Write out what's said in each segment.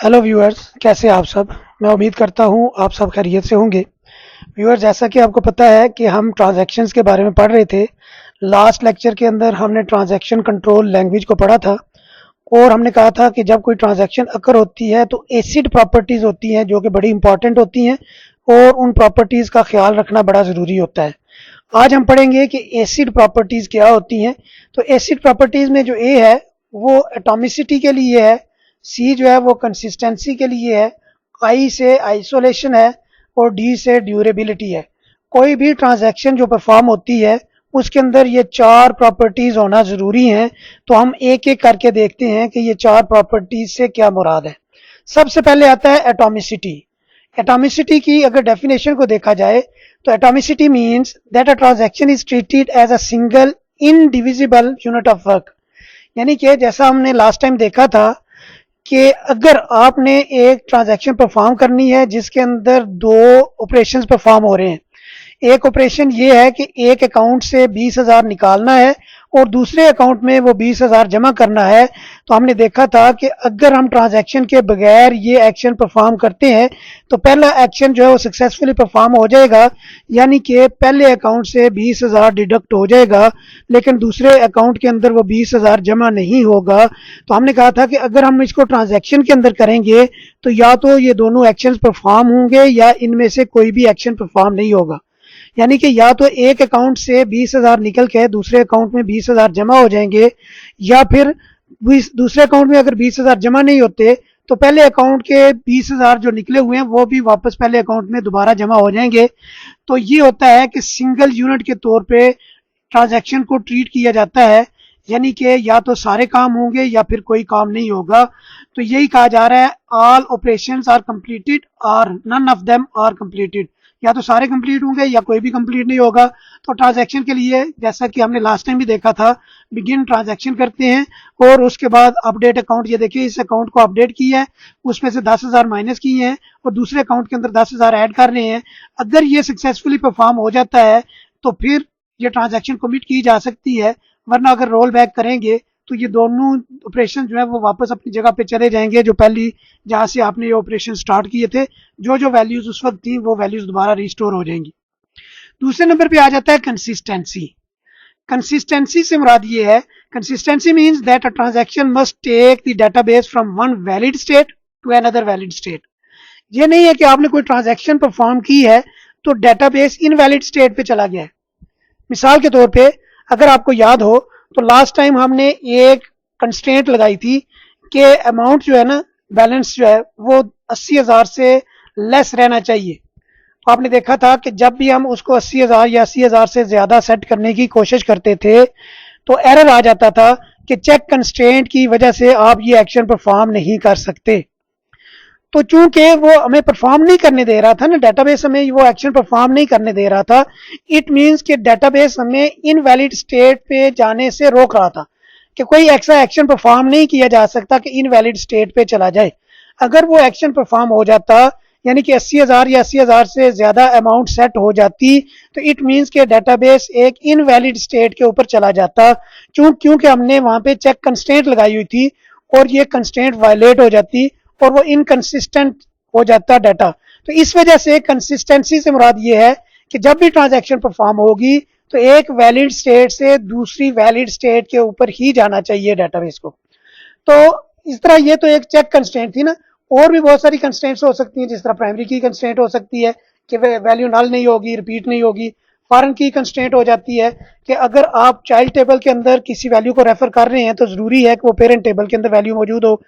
Hello viewers, कैसे आप सब। मैं उम्मीद करता हूँ आप सब खैरियत से होंगे। व्यूअर्स, जैसा कि आपको पता है कि हम ट्रांजैक्शंस के बारे में पढ़ रहे थे। लास्ट लेक्चर के अंदर हमने ट्रांजैक्शन कंट्रोल लैंग्वेज को पढ़ा था और हमने कहा था कि जब कोई ट्रांजैक्शन अकर होती है तो एसिड प्रॉपर्टीज़ होती हैं जो कि बड़ी इंपॉर्टेंट होती हैं और उन प्रॉपर्टीज़ का ख्याल रखना बड़ा ज़रूरी होता है। आज हम पढ़ेंगे कि एसिड प्रॉपर्टीज़ क्या होती हैं। तो एसिड प्रॉपर्टीज़ में जो ए है वो एटॉमिसिटी के लिए है, सी जो है वो कंसिस्टेंसी के लिए है, आई से आइसोलेशन है और डी से ड्यूरेबिलिटी है। कोई भी ट्रांजैक्शन जो परफॉर्म होती है उसके अंदर ये चार प्रॉपर्टीज होना जरूरी हैं। तो हम एक एक करके देखते हैं कि ये चार प्रॉपर्टीज से क्या मुराद है। सबसे पहले आता है एटॉमिसिटी। एटॉमिसिटी की अगर डेफिनेशन को देखा जाए तो atomicity means that a transaction is treated as a single indivisible unit of work. यानी कि जैसा हमने लास्ट टाइम देखा था कि अगर आपने एक ट्रांजैक्शन परफॉर्म करनी है जिसके अंदर दो ऑपरेशंस परफॉर्म हो रहे हैं। एक ऑपरेशन ये है कि एक अकाउंट से 20,000 निकालना है और दूसरे अकाउंट में वो 20,000 जमा करना है। तो हमने देखा था कि अगर हम ट्रांजैक्शन के बगैर ये एक्शन परफॉर्म करते हैं तो पहला एक्शन जो है वो सक्सेसफुली परफॉर्म हो जाएगा, यानी कि पहले अकाउंट से 20,000 डिडक्ट हो जाएगा लेकिन दूसरे अकाउंट के अंदर वो 20,000 जमा नहीं होगा। तो हमने कहा था कि अगर हम इसको ट्रांजैक्शन के अंदर करेंगे तो या तो ये दोनों एक्शन परफॉर्म होंगे या इनमें से कोई भी एक्शन परफॉर्म नहीं होगा। यानी कि या तो एक अकाउंट से 20,000 निकल के दूसरे अकाउंट में 20,000 जमा हो जाएंगे, या फिर दूसरे अकाउंट में अगर 20,000 जमा नहीं होते तो पहले अकाउंट के 20,000 जो निकले हुए हैं वो भी वापस पहले अकाउंट में दोबारा जमा हो जाएंगे। तो ये होता है कि सिंगल यूनिट के तौर पे ट्रांजैक्शन को ट्रीट किया जाता है, यानी कि या तो सारे काम होंगे या फिर कोई काम नहीं होगा। तो यही कहा जा रहा है ऑल ऑपरेशंस आर कंप्लीटेड और none of them are completed. या तो सारे कंप्लीट होंगे या कोई भी कंप्लीट नहीं होगा। तो ट्रांजैक्शन के लिए जैसा कि हमने लास्ट टाइम भी देखा था, बिगिन ट्रांजैक्शन करते हैं और उसके बाद अपडेट अकाउंट। ये देखिए, इस अकाउंट को अपडेट किया है, उसमें से 10,000 माइनस किए हैं और दूसरे अकाउंट के अंदर 10,000 ऐड कर रहे हैं। अगर ये सक्सेसफुली परफॉर्म हो जाता है तो फिर ये ट्रांजैक्शन कमिट की जा सकती है, वरना अगर रोल बैक करेंगे तो ये दोनों ऑपरेशन जो है वो वापस अपनी जगह पे चले जाएंगे जो पहली जहां से आपने ये ऑपरेशन स्टार्ट किए थे। जो जो वैल्यूज उस वक्त थी वो वैल्यूज दोबारा रिस्टोर हो जाएंगी। दूसरे नंबर पे आ जाता है कंसिस्टेंसी। कंसिस्टेंसी से मुराद ये है, consistency means that a transaction must take the database from one valid state to another valid state. ये नहीं है कि आपने कोई ट्रांजैक्शन परफॉर्म की है तो डेटाबेस इनवैलिड स्टेट पे चला गया है। मिसाल के तौर पे अगर आपको याद हो तो लास्ट टाइम हमने एक कंस्ट्रेंट लगाई थी कि अमाउंट जो है ना, बैलेंस जो है वो 80,000 से लेस रहना चाहिए। तो आपने देखा था कि जब भी हम उसको 80,000 या 80,000 से ज्यादा सेट करने की कोशिश करते थे तो एरर आ जाता था कि चेक कंस्ट्रेंट की वजह से आप ये एक्शन परफॉर्म नहीं कर सकते। तो चूंकि वो हमें परफॉर्म नहीं करने दे रहा था ना, डेटाबेस हमें वो एक्शन परफॉर्म नहीं करने दे रहा था, इट मींस कि डेटाबेस हमें इनवैलिड स्टेट पे जाने से रोक रहा था कि कोई ऐसा एक्शन परफॉर्म नहीं किया जा सकता कि इनवैलिड स्टेट पे चला जाए। अगर वो एक्शन परफॉर्म हो जाता, यानी कि 80,000 या 80,000 से ज्यादा अमाउंट सेट हो जाती, तो इट मींस कि डेटाबेस एक इनवैलिड स्टेट के ऊपर चला जाता। क्योंकि हमने वहां पे चेक कंस्ट्रेंट लगाई हुई थी और ये कंस्ट्रेंट वायलेट हो जाती और वो इनकंसिस्टेंट हो जाता डाटा। तो इस वजह से कंसिस्टेंसी से मुराद ये है कि जब भी ट्रांजैक्शन परफॉर्म होगी तो एक वैलिड स्टेट से दूसरी वैलिड स्टेट के ऊपर ही जाना चाहिए डेटाबेस को। तो इस तरह ये तो एक चेक कंस्ट्रेंट थी ना, और भी बहुत सारी कंस्ट्रेंट्स हो सकती हैं, जिस तरह प्राइमरी की कंस्ट्रेंट हो सकती है कि वैल्यू नल नहीं होगी, रिपीट नहीं होगी। फॉरेन की कंस्ट्रेंट हो जाती है कि अगर आप चाइल्ड टेबल के अंदर किसी वैल्यू को रेफर कर रहे हैं तो जरूरी है कि वो पेरेंट टेबल के अंदर वैल्यू मौजूद हो।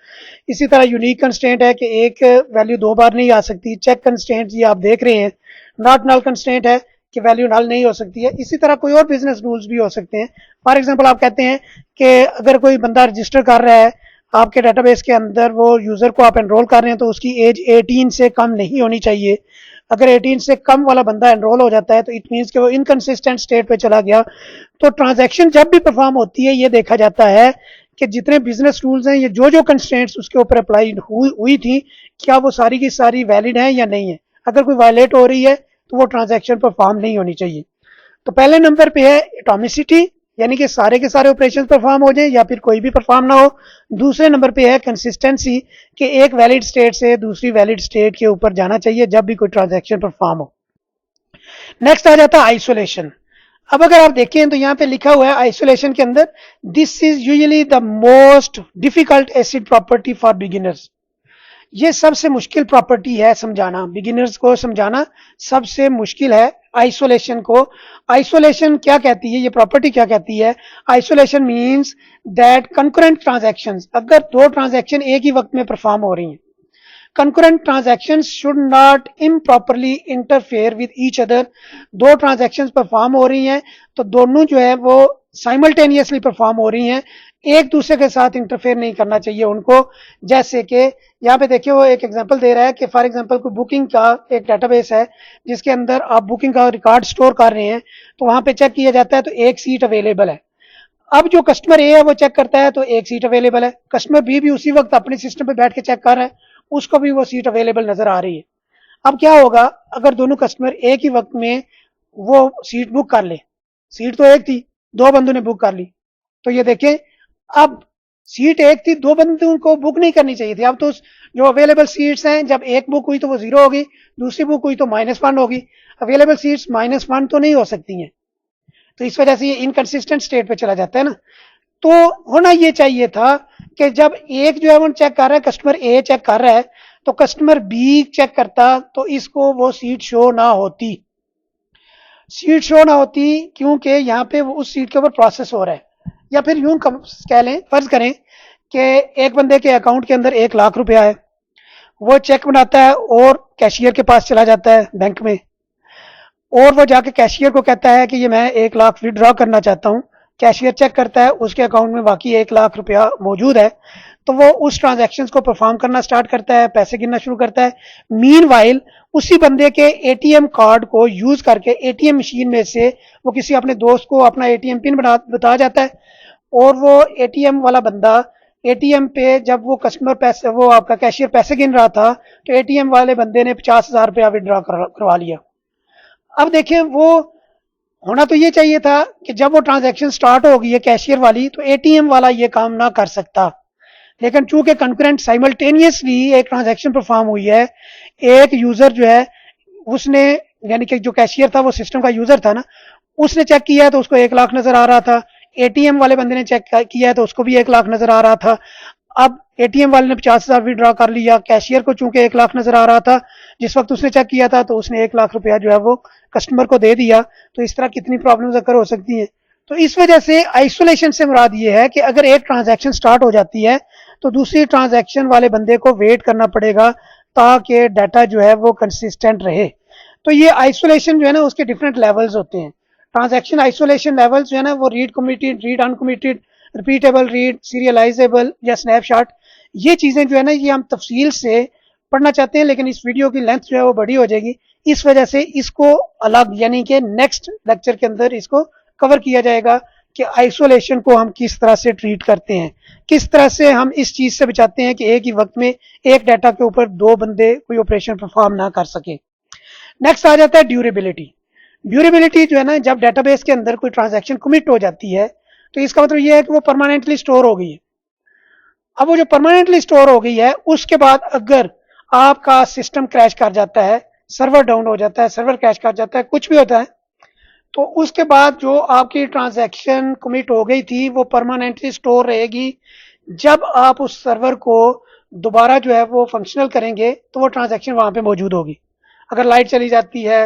इसी तरह यूनिक कंस्ट्रेंट है कि एक वैल्यू दो बार नहीं आ सकती। चेक कंस्ट्रेंट ये आप देख रहे हैं। नॉट नल कंस्ट्रेंट है कि वैल्यू नल नहीं हो सकती है। इसी तरह कोई और बिजनेस रूल्स भी हो सकते हैं। फॉर एग्जांपल आप कहते हैं कि अगर कोई बंदा रजिस्टर कर रहा है आपके डेटाबेस के अंदर, वो यूजर को आप एनरोल कर रहे हैं तो उसकी एज 18 से कम नहीं होनी चाहिए। अगर 18 से कम वाला बंदा एनरोल हो जाता है तो इट मींस कि वो इनकंसिस्टेंट स्टेट पे चला गया। तो ट्रांजैक्शन जब भी परफॉर्म होती है ये देखा जाता है कि जितने बिजनेस रूल्स हैं, ये जो जो कंस्ट्रेंट्स उसके ऊपर अप्लाई हुई थी, क्या वो सारी की सारी वैलिड है या नहीं है। अगर कोई वायलेट हो रही है तो वो ट्रांजैक्शन परफॉर्म नहीं होनी चाहिए। तो पहले नंबर पे है एटॉमिसिटी, यानी कि सारे के सारे ऑपरेशन परफॉर्म हो जाए या फिर कोई भी परफॉर्म ना हो। दूसरे नंबर पे है कंसिस्टेंसी, कि एक वैलिड स्टेट से दूसरी वैलिड स्टेट के ऊपर जाना चाहिए जब भी कोई ट्रांजैक्शन परफॉर्म हो। नेक्स्ट आ जाता है आइसोलेशन। अब अगर आप देखें तो यहां पे लिखा हुआ है आइसोलेशन के अंदर, this is usually the most difficult acid property for beginners. ये सबसे मुश्किल प्रॉपर्टी है समझाना, बिगिनर्स को समझाना सबसे मुश्किल है आइसोलेशन को। आइसोलेशन क्या कहती है, ये प्रॉपर्टी क्या कहती है? Isolation means that concurrent transactions, अगर दो ट्रांजैक्शन एक ही वक्त में परफॉर्म हो रही हैं, concurrent transactions should not improperly interfere with each other। दो ट्रांजैक्शंस परफॉर्म हो रही हैं तो दोनों जो है वो साइमल्टेनियसली परफॉर्म हो रही हैं, एक दूसरे के साथ इंटरफेयर नहीं करना चाहिए उनको। जैसे कि यहाँ पे देखिए वो एक एग्जांपल दे रहा है कि फॉर एग्जांपल कोई बुकिंग का एक डेटाबेस है जिसके अंदर आप बुकिंग का रिकॉर्ड स्टोर कर रहे हैं, तो वहां पे चेक किया जाता है तो एक सीट अवेलेबल है। अब जो कस्टमर ए है वो चेक करता है तो एक सीट अवेलेबल है, कस्टमर बी भी उसी वक्त अपने सिस्टम पे बैठ के चेक कर रहा है, उसको भी वो सीट अवेलेबल नजर आ रही है। अब क्या होगा अगर दोनों कस्टमर एक ही वक्त में वो सीट बुक कर ले, सीट तो एक थी, दो बंदों ने बुक कर ली, तो ये देखें अब सीट एक थी, दो बंदों को बुक नहीं करनी चाहिए थी। अब तो जो अवेलेबल सीट्स हैं जब एक बुक हुई तो वो 0 होगी, दूसरी बुक हुई तो -1 होगी। अवेलेबल सीट्स -1 तो नहीं हो सकती हैं, तो इस वजह से ये इनकंसिस्टेंट स्टेट पे चला जाता है ना। तो होना ये चाहिए था कि जब एक जो है वो चेक कर रहा है, कस्टमर ए चेक कर रहा है, तो कस्टमर बी चेक करता तो इसको वो सीट शो ना होती, सीट शो ना होती क्योंकि यहाँ पे वो उस सीट के ऊपर प्रोसेस हो रहा है। या फिर यूं कह लें, फर्ज करें कि एक बंदे के अकाउंट के अंदर 1 लाख रुपया है, वो चेक बनाता है और कैशियर के पास चला जाता है बैंक में, और वो जाके कैशियर को कहता है कि ये मैं 1 लाख विड्रॉ करना चाहता हूँ। कैशियर चेक करता है उसके अकाउंट में बाकी 1 लाख रुपया मौजूद है, तो वो उस ट्रांजैक्शंस को परफॉर्म करना स्टार्ट करता है, पैसे गिनना शुरू करता है। मीनवाइल उसी बंदे के एटीएम कार्ड को यूज करके एटीएम मशीन में से वो किसी अपने दोस्त को अपना एटीएम पिन बता जाता है, और वो एटीएम वाला बंदा एटीएम पे जब वो कस्टमर पैसे, वो आपका कैशियर पैसे गिन रहा था, तो एटीएम वाले बंदे ने 50,000 रुपया विड्रॉ करवा लिया। अब देखिए वो होना तो ये चाहिए था कि जब वो ट्रांजैक्शन स्टार्ट हो गई है कैशियर वाली, तो एटीएम वाला ये काम ना कर सकता, लेकिन चूंकि कंकरेंट साइमल्टेनियसली एक ट्रांजैक्शन परफॉर्म हुई है, एक यूजर जो है उसने, यानी कि जो कैशियर था वो सिस्टम का यूजर था ना, उसने चेक किया है तो उसको 1 लाख नजर आ रहा था, एटीएम वाले बंदे ने चेक किया है तो उसको भी 1 लाख नजर आ रहा था। अब एटीएम वाले ने 50,000 विड्रॉ कर लिया, कैशियर को चूंकि 1 लाख नजर आ रहा था जिस वक्त उसने चेक किया था, तो उसने 1 लाख रुपया जो है वो कस्टमर को दे दिया। तो इस तरह कितनी प्रॉब्लम्स अकर हो सकती हैं। तो इस वजह से आइसोलेशन से मुराद ये है कि अगर एक ट्रांजैक्शन स्टार्ट हो जाती है तो दूसरी ट्रांजैक्शन वाले बंदे को वेट करना पड़ेगा ताकि डाटा जो है वो कंसिस्टेंट रहे। तो ये आइसोलेशन जो है ना उसके डिफरेंट लेवल्स होते हैं। ट्रांजैक्शन आइसोलेशन लेवल्स जो है ना वो read committed, read uncommitted, repeatable read, serialisable या स्नैपशॉट, ये चीजें जो है ना ये हम तफसील से पढ़ना चाहते हैं, लेकिन इस वीडियो की लेंथ जो है वो बड़ी हो जाएगी, इस वजह से इसको अलग यानी कि नेक्स्ट लेक्चर के अंदर इसको कवर किया जाएगा कि आइसोलेशन को हम किस तरह से ट्रीट करते हैं, किस तरह से हम इस चीज से बचाते हैं कि एक ही वक्त में एक डाटा के ऊपर दो बंदे कोई ऑपरेशन परफॉर्म ना कर सके। नेक्स्ट आ जाता है ड्यूरेबिलिटी। ड्यूरेबिलिटी जो है ना, जब डेटाबेस के अंदर कोई ट्रांजैक्शन कमिट हो जाती है तो इसका मतलब यह है कि वो परमानेंटली स्टोर हो गई है। अब वो जो परमानेंटली स्टोर हो गई है उसके बाद अगर आपका सिस्टम क्रैश कर जाता है, सर्वर डाउन हो जाता है, सर्वर क्रैश कर जाता है, कुछ भी होता है, तो उसके बाद जो आपकी ट्रांजैक्शन कमिट हो गई थी वो परमानेंटली स्टोर रहेगी। जब आप उस सर्वर को दोबारा जो है वो फंक्शनल करेंगे तो वो ट्रांजैक्शन वहां पे मौजूद होगी। अगर लाइट चली जाती है,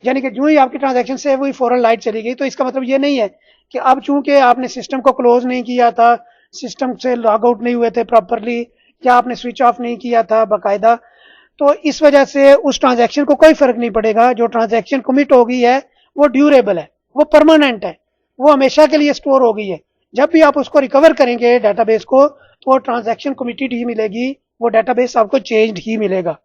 यानी कि जो ही आपकी ट्रांजैक्शन से वही फौरन लाइट चली गई, तो इसका मतलब ये नहीं है कि अब चूंकि आपने सिस्टम को क्लोज नहीं किया था, सिस्टम से लॉग आउट नहीं हुए थे प्रॉपरली, या आपने स्विच ऑफ नहीं किया था बाकायदा, तो इस वजह से उस ट्रांजैक्शन को कोई फर्क नहीं पड़ेगा। जो ट्रांजैक्शन कमिट हो गई है वो ड्यूरेबल है, वो परमानेंट है, वो हमेशा के लिए स्टोर हो गई है। जब भी आप उसको रिकवर करेंगे डाटाबेस को, तो वो ट्रांजैक्शन कमिटेड ही मिलेगी, वो डाटाबेस आपको चेंज्ड ही मिलेगा।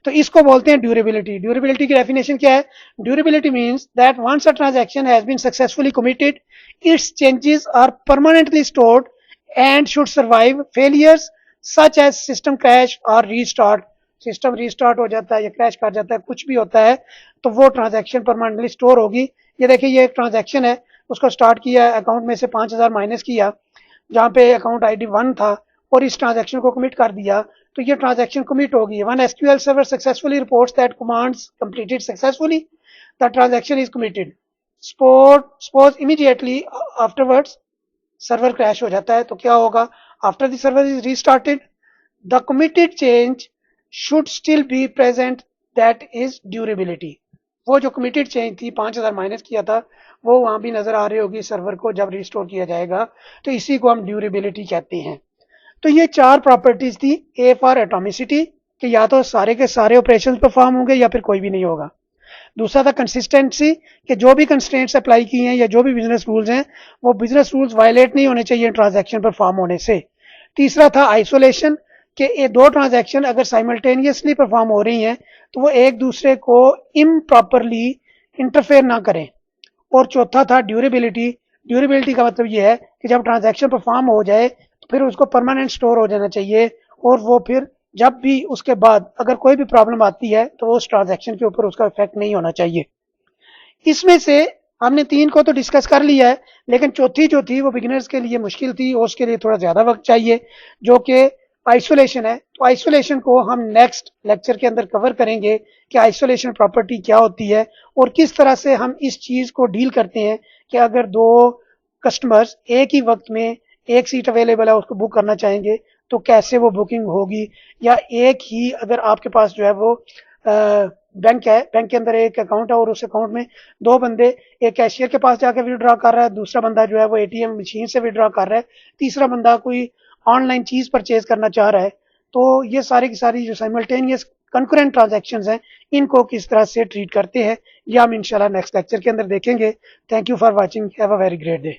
तो इसको बोलते हैं ड्यूरेबिलिटी। ड्यूरेबिलिटी की डेफिनेशन क्या है? Durability means that once a transaction has been successfully committed, its changes are permanently stored and should survive failures such as system crash और रीस्टार्ट। सिस्टम रीस्टार्ट हो जाता है या क्रैश कर जाता है, कुछ भी होता है, तो वो ट्रांजैक्शन परमानेंटली स्टोर होगी। ये देखिए ये एक ट्रांजैक्शन है उसको स्टार्ट किया, अकाउंट में से 5000 माइनस किया जहाँ पे अकाउंट आईडी 1 था और इस ट्रांजैक्शन को कमिट कर दिया, तो ये ट्रांजैक्शन कमिट होगी। One SQL server successfully reports that commands completed successfully, the transaction is committed. Suppose immediately afterwards server crash हो जाता है, तो क्या होगा? After the server is restarted, the committed change should still be present, that is durability. वो जो committed change थी 5000 minus किया था वो वहां भी नजर आ रही होगी सर्वर को जब रिस्टोर किया जाएगा, तो इसी को हम ड्यूरेबिलिटी कहते हैं। तो ये 4 प्रॉपर्टीज थी। ए फॉर एटॉमिसिटी, कि या तो सारे के सारे ऑपरेशंस परफॉर्म होंगे या फिर कोई भी नहीं होगा। दूसरा था कंसिस्टेंसी, कि जो भी कंस्ट्रेंट्स अप्लाई किए हैं या जो भी बिजनेस रूल्स हैं वो बिजनेस रूल्स वायलेट नहीं होने चाहिए ट्रांजैक्शन परफॉर्म होने से। तीसरा था आइसोलेशन, कि ये 2 ट्रांजैक्शन अगर साइमल्टेनियसली परफॉर्म हो रही हैं तो वो एक दूसरे को इम्प्रॉपरली इंटरफेयर ना करें। और चौथा था ड्यूरेबिलिटी। ड्यूरेबिलिटी का मतलब ये है कि जब ट्रांजैक्शन परफॉर्म हो जाए तो फिर उसको परमानेंट स्टोर हो जाना चाहिए, और वो फिर जब भी उसके बाद अगर कोई भी प्रॉब्लम आती है तो वो उस ट्रांजैक्शन के ऊपर उसका इफेक्ट नहीं होना चाहिए। इसमें से हमने 3 को तो डिस्कस कर लिया है, लेकिन चौथी जो थी वो बिगिनर्स के लिए मुश्किल थी और उसके लिए थोड़ा ज्यादा वक्त चाहिए, जो कि आइसोलेशन है। तो आइसोलेशन को हम नेक्स्ट लेक्चर के अंदर कवर करेंगे कि आइसोलेशन प्रॉपर्टी क्या होती है और किस तरह से हम इस चीज को डील करते हैं कि अगर 2 कस्टमर्स एक ही वक्त में एक सीट अवेलेबल है उसको बुक करना चाहेंगे तो कैसे वो बुकिंग होगी, या एक ही अगर आपके पास जो है वो बैंक है, बैंक के अंदर एक अकाउंट है और उस अकाउंट में 2 बंदे, एक कैशियर के पास जाकर विड्रॉ कर रहा है, दूसरा बंदा जो है वो एटीएम मशीन से विड्रॉ कर रहा है, तीसरा बंदा कोई ऑनलाइन चीज परचेज करना चाह रहा है, तो ये सारी की सारी जो साइमल्टेनियस कंकरेंट ट्रांजैक्शंस हैं इनको किस तरह से ट्रीट करते हैं ये हम इंशाल्लाह नेक्स्ट लेक्चर के अंदर देखेंगे। Thank you for watching, have a very great day.